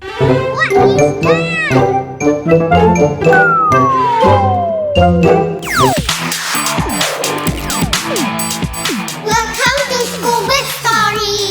What is that? Welcome to Schubert Story.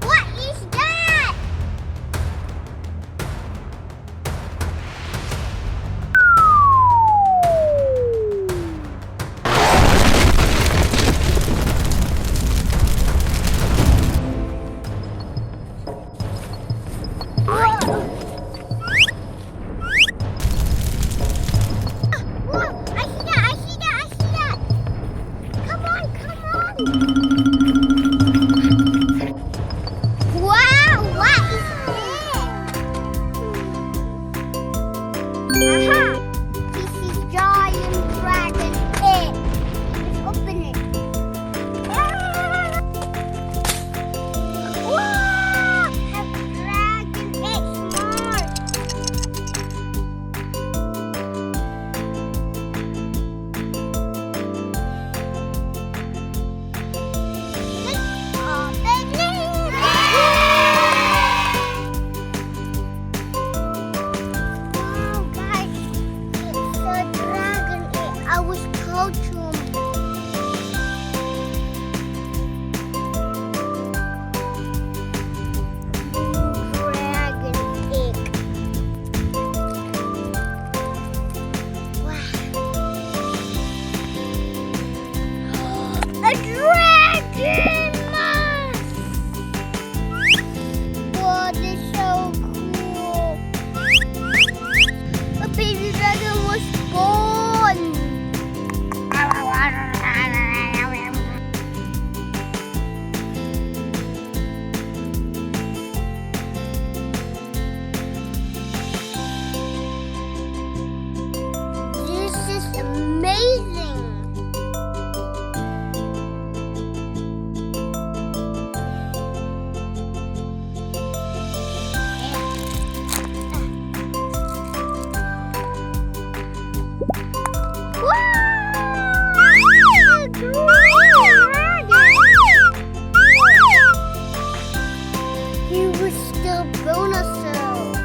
What is that? Whoa, I see that. Come on. Wow, what is this? Aha! This is giant dragon egg. Let's open it. Ah! Wow! A dragon egg smart. Wow, guys, it's a dragon egg. I was told to. Dragon egg. Wow. A dragon mask. Wow, this is so cool. A baby dragon was born. This is amazing. He was still Brontosaurus.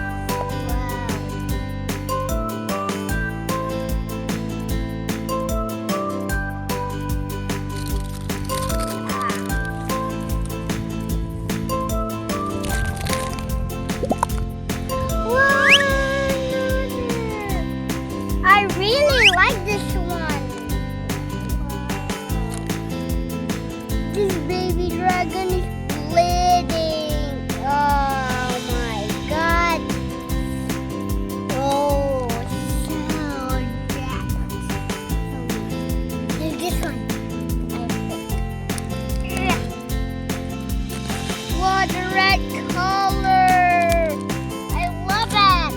Wow, I really like this one. This baby dragon is bleeding. Oh my god. Oh, so bad. There's this one. Yeah. What a red color. I love it.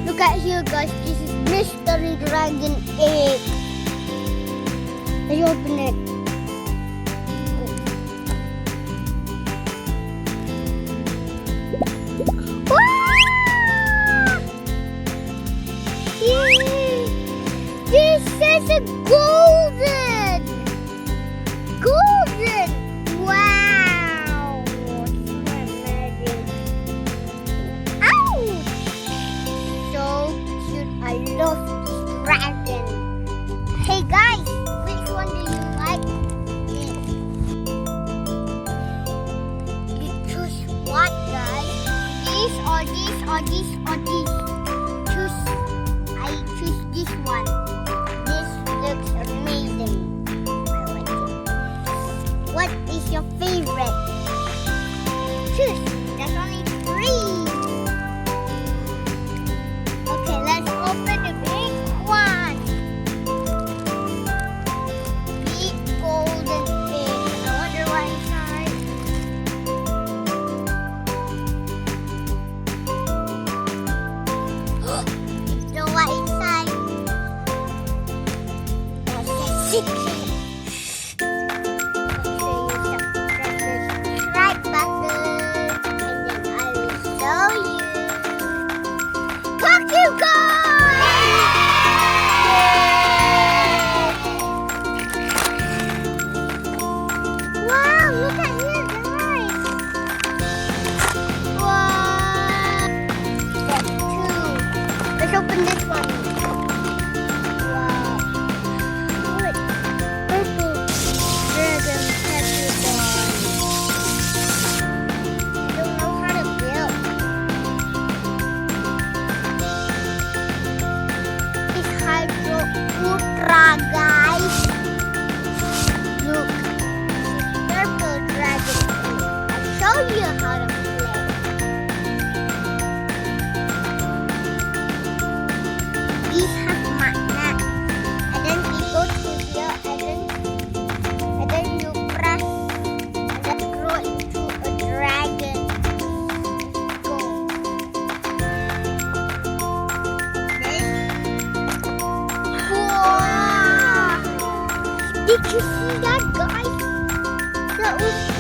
Look at here, guys. This is mystery dragon egg. Let's open it. Wow! Yay! This is a golden. Wow! So amazing. Ouch! So cute. I love this dragon. Hey guys, which one do you like? You choose what, guys? This or this or this or this? I choose this one. This looks amazing. I like it. What is your favorite? Choose. There's only 3. Okay, let's open the big one. Big golden egg. I wonder what inside. you how to play. These have magnet, and then you go to here, and then you press, and then grow into a dragon. Go. Then, wow! Did you see that, guys? That was